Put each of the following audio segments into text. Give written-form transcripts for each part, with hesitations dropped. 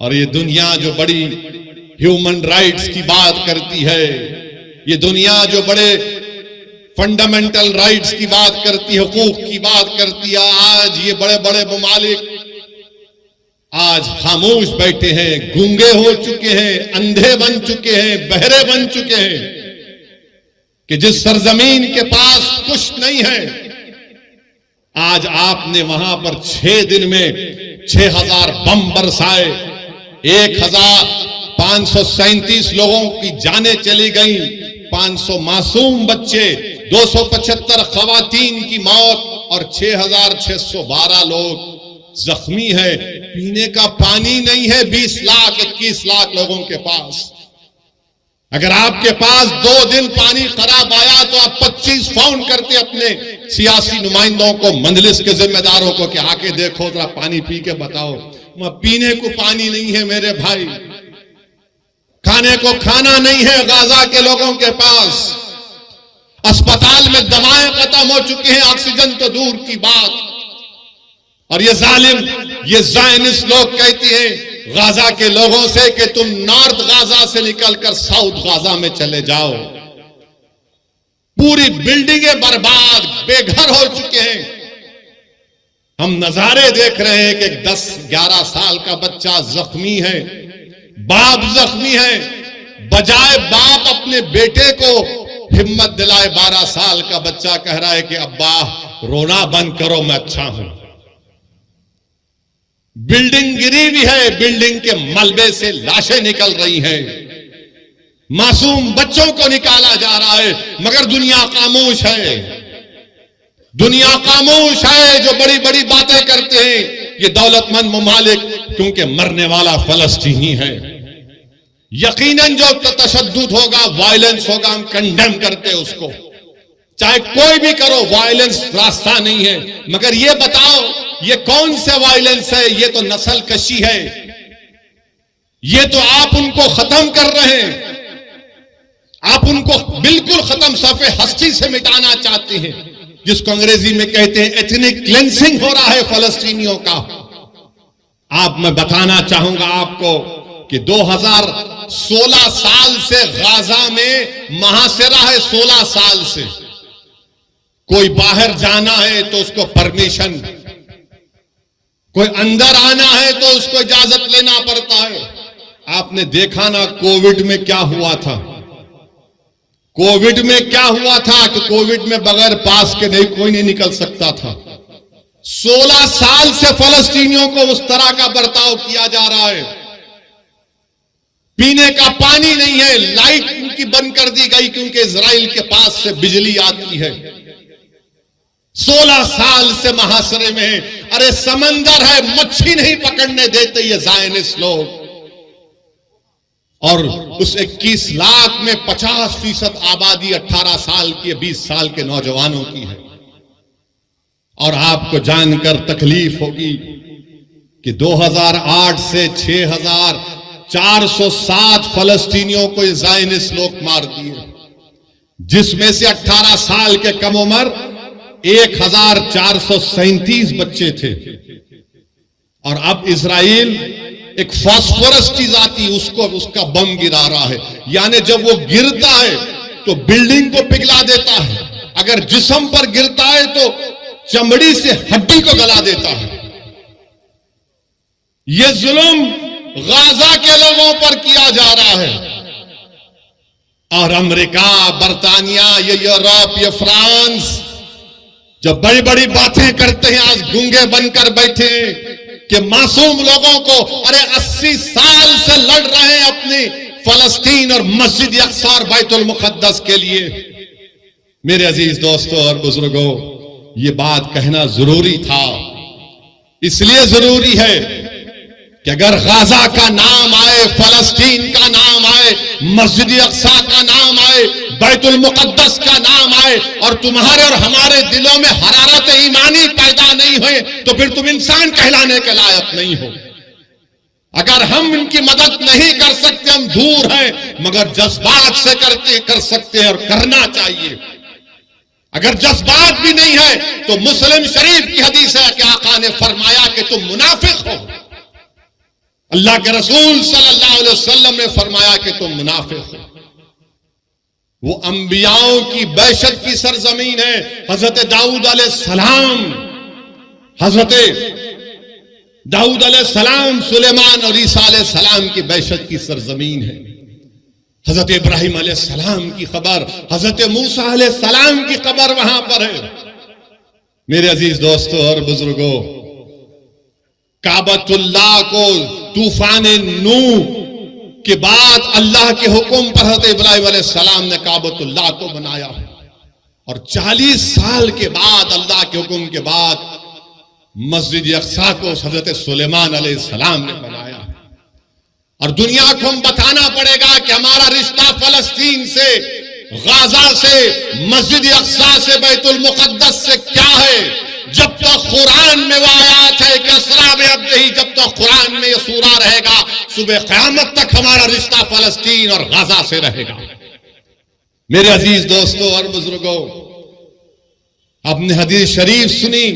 اور یہ دنیا جو بڑی ہیومن رائٹس کی بات کرتی ہے، یہ دنیا جو بڑے فنڈامنٹل رائٹس کی بات کرتی ہے، حقوق کی بات کرتی ہے، آج یہ بڑے بڑے ممالک آج خاموش بیٹھے ہیں، گونگے ہو چکے ہیں، اندھے بن چکے ہیں، بہرے بن چکے ہیں کہ جس سرزمین کے پاس کچھ نہیں ہے، آج آپ نے وہاں پر 6 دن میں 6000 بم برسائے، 1537 لوگوں کی جانیں چلی گئیں، 500 معصوم بچے، 275 خواتین کی موت اور 6612 لوگ زخمی ہے۔ پینے کا پانی نہیں ہے 20 لاکھ 21 لاکھ لوگوں کے پاس۔ اگر آپ کے پاس 2 دن پانی خراب آیا تو آپ 25 فون کرتے اپنے سیاسی نمائندوں کو، مجلس کے ذمہ داروں کو کہ آ کے دیکھو ذرا پانی پی کے بتاؤ۔ پینے کو پانی نہیں ہے میرے بھائی، کھانے کو کھانا نہیں ہے غزہ کے لوگوں کے پاس، اسپتال میں دوائیں ختم ہو چکی ہیں، آکسیجن تو دور کی بات۔ اور یہ ظالم، یہ زائنسٹ لوگ کہتے ہیں غزہ کے لوگوں سے کہ تم نارتھ غزہ سے نکل کر ساؤتھ غزہ میں چلے جاؤ۔ پوری بلڈنگیں برباد، بے گھر ہو چکے ہیں۔ ہم نظارے دیکھ رہے ہیں کہ 10-11 سال کا بچہ زخمی ہے، باپ زخمی ہے، بجائے باپ اپنے بیٹے کو ہمت دلائے، 12 سال کا بچہ کہہ رہا ہے کہ ابا رونا بند کرو، میں اچھا ہوں۔ بلڈنگ گری ہوئی ہے، بلڈنگ کے ملبے سے لاشیں نکل رہی ہیں، معصوم بچوں کو نکالا جا رہا ہے، مگر دنیا خاموش ہے۔ دنیا خاموش ہے، جو بڑی بڑی باتیں کرتے ہیں یہ دولت مند ممالک، کیونکہ مرنے والا فلسطینی ہے۔ یقیناً جو تشدد ہوگا، وائلنس ہوگا، ہم کنڈیم کرتے اس کو، چاہے کوئی بھی کرو، وائلنس راستہ نہیں ہے۔ مگر یہ بتاؤ یہ کون سے وائلنس ہے؟ یہ تو نسل کشی ہے، یہ تو آپ ان کو ختم کر رہے ہیں، آپ ان کو بالکل ختم، صفحے ہستی سے مٹانا چاہتے ہیں، جس کو انگریزی میں کہتے ہیں ایتھنک کلینسنگ ہو رہا ہے فلسطینیوں کا۔ آپ میں بتانا چاہوں گا آپ کو کہ 2016 سال سے غزہ میں محاصرہ ہے، 16 سال سے۔ کوئی باہر جانا ہے تو اس کو پرمیشن، کوئی اندر آنا ہے تو اس کو اجازت لینا پڑتا ہے۔ آپ نے دیکھا نا کووڈ میں کیا ہوا تھا، کووڈ میں کیا ہوا تھا کہ کووڈ میں بغیر پاس کے کوئی نہیں نکل سکتا تھا۔ 16 سال سے فلسطینیوں کو اس طرح کا برتاؤ کیا جا رہا ہے۔ پینے کا پانی نہیں ہے، لائٹ ان کی بند کر دی گئی کیونکہ اسرائیل کے پاس سے بجلی آتی ہے۔ 16 سال سے محاصرے میں ہیں۔ ارے سمندر ہے، مچھی نہیں پکڑنے دیتے یہ زائنسٹ لوگ۔ اور اس 21 لاکھ میں 50% آبادی 18 سال کی، 20 سال کے نوجوانوں کی ہے۔ اور آپ کو جان کر تکلیف ہوگی کہ 2008 سے 6407 فلسطینیوں کو یہ زائنسٹ لوگ مار دیے، جس میں سے 18 سال کے کم عمر 1437 بچے تھے۔ اور اب اسرائیل ایک فاسفورس چیز آتی ہے، اس کا بم گرا رہا ہے، یعنی جب وہ گرتا ہے تو بلڈنگ کو پگھلا دیتا ہے، اگر جسم پر گرتا ہے تو چمڑی سے ہڈی کو گلا دیتا ہے۔ یہ ظلم غزہ کے لوگوں پر کیا جا رہا ہے۔ اور امریکہ، برطانیہ، یہ یورپ، یہ فرانس جو بڑی بڑی باتیں کرتے ہیں، آج گونگے بن کر بیٹھے ہیں کہ معصوم لوگوں کو، ارے 80 سال سے لڑ رہے ہیں اپنی فلسطین اور مسجد اقصی اور بیت المقدس کے لیے۔ میرے عزیز دوستوں اور بزرگوں، یہ بات کہنا ضروری تھا، اس لیے ضروری ہے کہ اگر غزہ کا نام آئے، فلسطین کا نام آئے، مسجد اقصی کا نام آئے، بیت المقدس کا نام آئے، اور تمہارے اور ہمارے دلوں میں حرارت ایمانی پیدا نہیں ہوئے تو پھر تم انسان کہلانے کے لائق نہیں ہو۔ اگر ہم ان کی مدد نہیں کر سکتے، ہم دور ہیں، مگر جذبات سے کر سکتے ہیں اور کرنا چاہیے۔ اگر جذبات بھی نہیں ہے تو مسلم شریف کی حدیث ہے کہ آقا نے فرمایا کہ تم منافق ہو، اللہ کے رسول صلی اللہ علیہ وسلم نے فرمایا کہ تم منافق ہو۔ وہ انبیاؤں کی بیشت کی سرزمین ہے۔ حضرت داؤد علیہ السلام، حضرت داؤد علیہ السلام، سلیمان اور عیسیٰ علیہ السلام کی بیشت کی سرزمین ہے۔ حضرت ابراہیم علیہ السلام کی قبر، حضرت موسیٰ علیہ السلام کی قبر وہاں پر ہے۔ میرے عزیز دوستوں اور بزرگوں، کعبۃ اللہ کو طوفان نوح کے بعد اللہ کے حکم پر حضرت ابراہیم علیہ السلام نے کعبۃ اللہ کو بنایا، اور 40 سال کے بعد اللہ کے حکم کے بعد مسجد اقصیٰ کو حضرت سلیمان علیہ السلام نے بنایا۔ اور دنیا کو ہم بتانا پڑے گا کہ ہمارا رشتہ فلسطین سے، غازہ سے، مسجد اقصیٰ سے، بیت المقدس سے کیا ہے۔ جب تک قرآن میں وہ آیات ہے کہ اسریٰ بعبدہ، جب تک قرآن میں یہ سورہ رہے گا، صبح قیامت تک ہمارا رشتہ فلسطین اور غازہ سے رہے گا۔ میرے عزیز دوستوں اور بزرگوں، آپ نے حدیث شریف سنی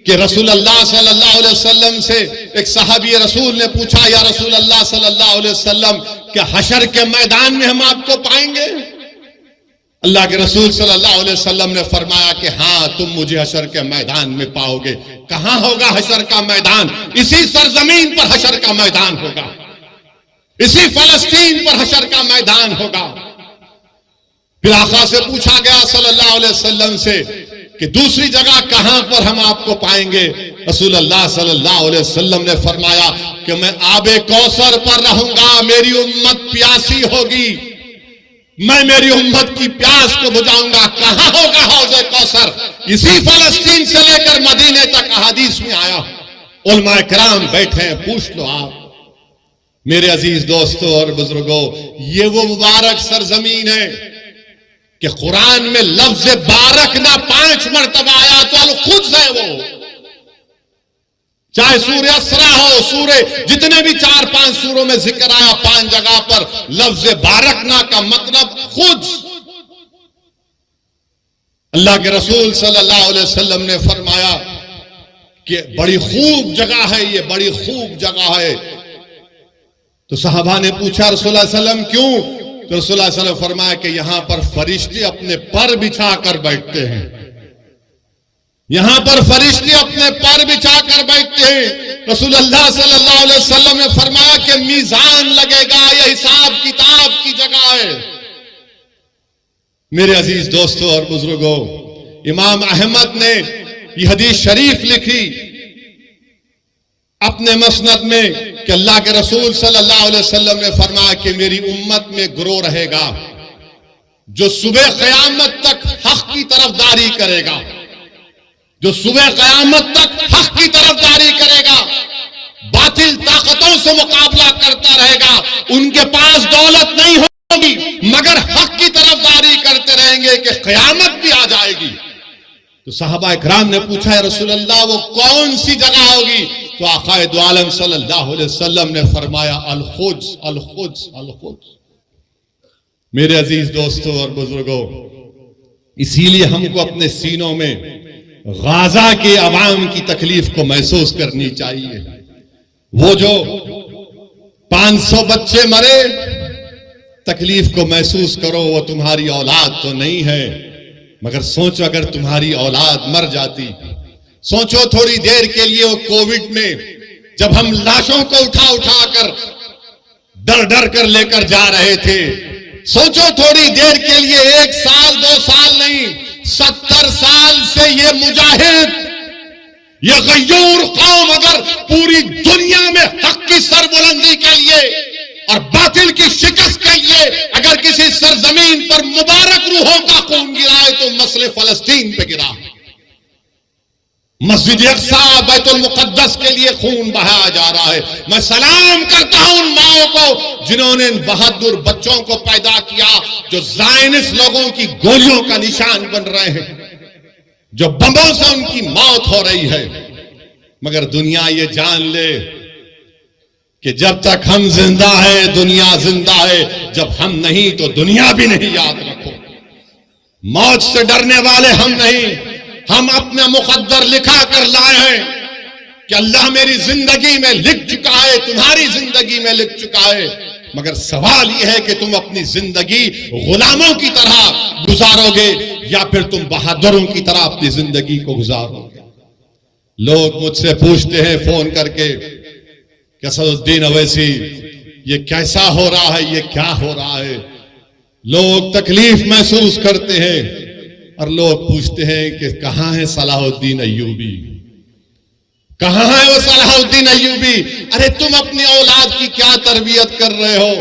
کہ رسول اللہ صلی اللہ علیہ وسلم سے ایک صحابی رسول نے پوچھا، یا رسول اللہ صلی اللہ علیہ وسلم، کیا حشر کے میدان میں ہم آپ کو پائیں گے؟ اللہ کے رسول صلی اللہ علیہ وسلم نے فرمایا کہ ہاں، تم مجھے حشر کے میدان میں پاؤ گے۔ کہاں ہوگا حشر کا میدان؟ اسی سرزمین پر حشر کا میدان ہوگا، اسی فلسطین پر حشر کا میدان ہوگا۔ پھر آقا سے پوچھا گیا صلی اللہ علیہ وسلم سے کہ دوسری جگہ کہاں پر ہم آپ کو پائیں گے؟ رسول اللہ صلی اللہ علیہ وسلم نے فرمایا کہ میں آب کوثر پر رہوں گا، میری امت پیاسی ہوگی، میں میری امت کی پیاس کو بجھاؤں گا۔ کہاں ہوگا حوض کوثر؟ اسی فلسطین سے لے کر مدینے تک احادیث میں آیا۔ علماء کرام بیٹھے ہیں، پوچھ لو آپ۔ میرے عزیز دوستوں اور بزرگوں، یہ وہ مبارک سرزمین ہے کہ قرآن میں لفظ بارک نہ 5 مرتبہ آیا تو القدس ہے وہ۔ چاہے سورہ اسراء ہو، سورہ جتنے بھی 4-5 سوروں میں ذکر آیا، 5 جگہ پر لفظ بارکنا کا مطلب قدس۔ اللہ کے رسول صلی اللہ علیہ وسلم نے فرمایا کہ بڑی خوب جگہ ہے یہ، بڑی خوب جگہ ہے۔ تو صحابہ نے پوچھا رسول اللہ علیہ وسلم کیوں؟ تو رسول اللہ علیہ وسلم فرمایا کہ یہاں پر فرشتے اپنے پر بچھا کر بیٹھتے ہیں، یہاں پر فرشتے اپنے پر بچھا کر بیٹھتے ہیں۔ رسول اللہ صلی اللہ علیہ وسلم نے فرمایا کہ میزان لگے گا، یہ حساب کتاب کی جگہ ہے۔ میرے عزیز دوستوں اور بزرگوں، امام احمد نے یہ حدیث شریف لکھی اپنے مسند میں کہ اللہ کے رسول صلی اللہ علیہ وسلم نے فرمایا کہ میری امت میں گروہ رہے گا جو صبح قیامت تک حق کی طرفداری کرے گا، جو صبح قیامت تک حق کی طرفداری کرے گا، باطل طاقتوں سے مقابلہ کرتا رہے گا۔ ان کے پاس دولت نہیں ہوگی مگر حق کی طرفداری کرتے رہیں گے کہ قیامت بھی آ جائے گی۔ تو صحابہ اکرام نے پوچھا، یا رسول اللہ وہ کون سی جگہ ہوگی؟ تو آقا دو عالم صلی اللہ علیہ وسلم نے فرمایا القدس، القدس، القدس۔ میرے عزیز دوستوں اور بزرگوں، اسی لیے ہم کو اپنے سینوں میں غازہ کے عوام کی تکلیف کو محسوس کرنی چاہیے۔ وہ جو 500 بچے مرے، تکلیف کو محسوس کرو، وہ تمہاری اولاد تو نہیں ہے، مگر سوچو اگر تمہاری اولاد مر جاتی۔ سوچو تھوڑی دیر کے لیے وہ کووڈ میں جب ہم لاشوں کو اٹھا کر ڈر ڈر کر لے کر جا رہے تھے، سوچو تھوڑی دیر کے لیے 1 سال 2 سال نہیں، 70 سال سے یہ مجاہد، یہ غیور قوم اگر پوری دنیا میں حق کی سربلندی کے لیے اور باطل کی شکست کے لیے اگر کسی سرزمین پر مبارک روحوں کا خون گرا ہے تو مسئلہ فلسطین پہ گرا۔ مسجد اقصیٰ بیت المقدس کے لیے خون بہایا جا رہا ہے۔ میں سلام کرتا ہوں ان ماؤں کو جنہوں نے ان بہادر بچوں کو پیدا کیا جو زائنس لوگوں کی گولیوں کا نشان بن رہے ہیں، جو بموں سے ان کی موت ہو رہی ہے۔ مگر دنیا یہ جان لے کہ جب تک ہم زندہ ہے دنیا زندہ ہے، جب ہم نہیں تو دنیا بھی نہیں۔ یاد رکھو، موت سے ڈرنے والے ہم نہیں، ہم اپنا مقدر لکھا کر لائے ہیں کہ کہ اللہ میری زندگی میں لکھ چکا ہے، تمہاری زندگی میں لکھ چکا ہے، مگر سوال یہ ہے کہ تم اپنی زندگی غلاموں کی طرح گزارو گے یا پھر تم بہادروں کی طرح اپنی زندگی کو گزارو گے۔ لوگ مجھ سے پوچھتے ہیں فون کر کے کہ اسد الدین اویسی یہ کیسا ہو رہا ہے، یہ کیا ہو رہا ہے؟ لوگ تکلیف محسوس کرتے ہیں اور لوگ پوچھتے ہیں کہ کہاں ہے صلاح الدین ایوبی، کہاں ہے وہ صلاح الدین ایوبی؟ ارے تم اپنی اولاد کی کیا تربیت کر رہے ہو؟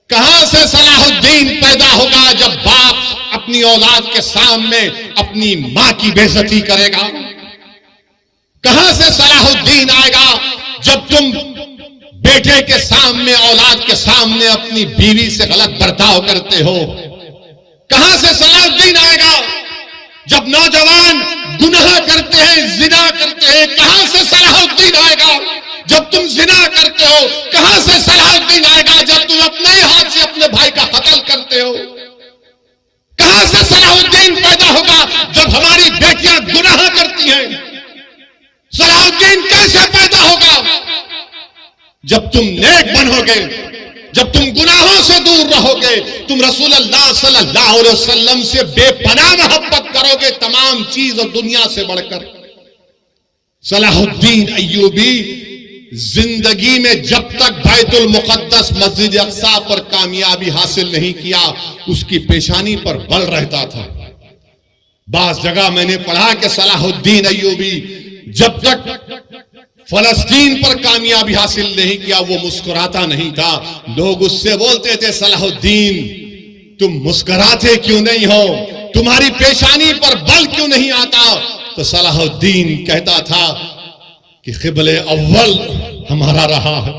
کہاں سے صلاح الدین پیدا ہوگا جب باپ اپنی اولاد کے سامنے اپنی ماں کی بے عزتی کرے گا؟ کہاں سے صلاح الدین آئے گا جب تم بیٹے کے سامنے، اولاد کے سامنے اپنی بیوی سے غلط برتاؤ کرتے ہو؟ کہاں سے صلاح الدین آئے گا جب نوجوان گناہ کرتے ہیں، زنا کرتے ہیں؟ کہاں سے صلاح الدین آئے گا جب تم زنا کرتے ہو؟ کہاں سے صلاح الدین آئے گا جب تم اپنے ہی ہاتھ سے اپنے بھائی کا قتل کرتے ہو؟ کہاں سے صلاح الدین پیدا ہوگا جب ہماری بیٹیاں گناہ کرتی ہیں؟ صلاح الدین کیسے پیدا ہوگا جب تم نیک بنو گے، جب تم گناہوں سے دور رہو گے، تم رسول اللہ صلی اللہ علیہ وسلم سے بے پناہ محبت کرو گے تمام چیز اور دنیا سے بڑھ کر۔ صلاح الدین ایوبی زندگی میں جب تک بیت المقدس مسجد اقصی پر کامیابی حاصل نہیں کیا، اس کی پیشانی پر بل رہتا تھا۔ بعض جگہ میں نے پڑھا کہ صلاح الدین ایوبی جب تک فلسطین پر کامیابی حاصل نہیں کیا وہ مسکراتا نہیں تھا۔ لوگ اس سے بولتے تھے صلاح الدین تم مسکراتے کیوں نہیں ہو، تمہاری پیشانی پر بل کیوں نہیں آتا؟ تو صلاح الدین کہتا تھا کہ قبلہ اول ہمارا رہا ہے۔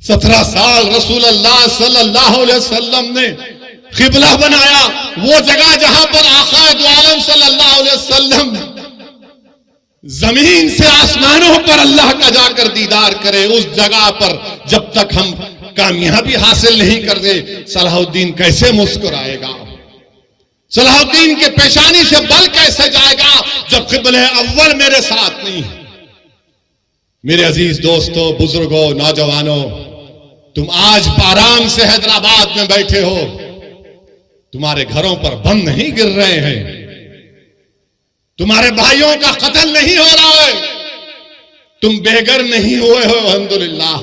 17 سال رسول اللہ صلی اللہ علیہ وسلم نے قبلہ بنایا، وہ جگہ جہاں پر آقا دو عالم صلی اللہ علیہ وسلم زمین سے آسمانوں پر اللہ کا جا کر دیدار کرے، اس جگہ پر جب تک ہم کامیابی حاصل نہیں کرتے صلاح الدین کیسے مسکرائے گا؟ صلاح الدین کے پیشانی سے بل کیسے جائے گا جب قبلہ اول میرے ساتھ نہیں؟ میرے عزیز دوستو، بزرگوں، نوجوانوں، تم آج آرام سے حیدرآباد میں بیٹھے ہو، تمہارے گھروں پر بم نہیں گر رہے ہیں، تمہارے بھائیوں کا قتل نہیں ہو رہا ہے، تم بے گھر نہیں ہوئے ہو الحمدللہ،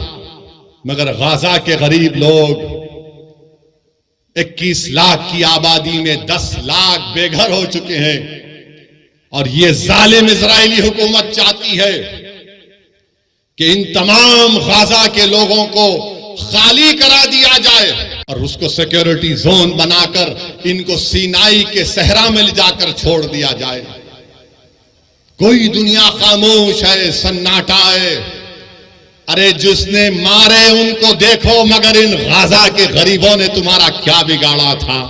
مگر غزہ کے غریب لوگ 21 لاکھ کی آبادی میں 10 لاکھ بے گھر ہو چکے ہیں، اور یہ ظالم اسرائیلی حکومت چاہتی ہے کہ ان تمام غزہ کے لوگوں کو خالی کرا دیا جائے اور اس کو سیکیورٹی زون بنا کر ان کو سینائی کے صحرا میں لے جا کر چھوڑ دیا جائے۔ کوئی دنیا خاموش ہے، سناٹا ہے۔ ارے جس نے مارے ان کو دیکھو، مگر ان غزہ کے غریبوں نے تمہارا کیا بگاڑا تھا؟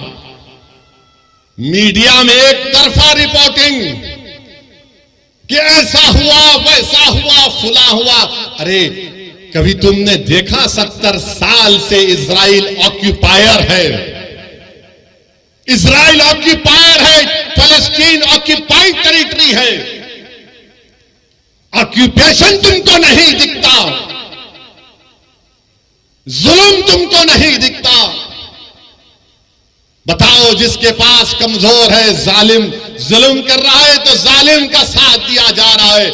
میڈیا میں ایک طرفہ رپورٹنگ کہ ایسا ہوا، ویسا ہوا، فلاں ہوا۔ ارے کبھی تم نے دیکھا 70 سال سے اسرائیل آکیوپائر ہے، اسرائیل آکیوپائر ہے، فلسطین آکیوپائڈ ٹیریٹری ہے۔ آکیوپیشن تم کو نہیں دکھتا، ظلم تم کو نہیں دکھتا۔ بتاؤ، جس کے پاس کمزور ہے، ظالم ظلم کر رہا ہے تو ظالم کا ساتھ دیا جا رہا ہے۔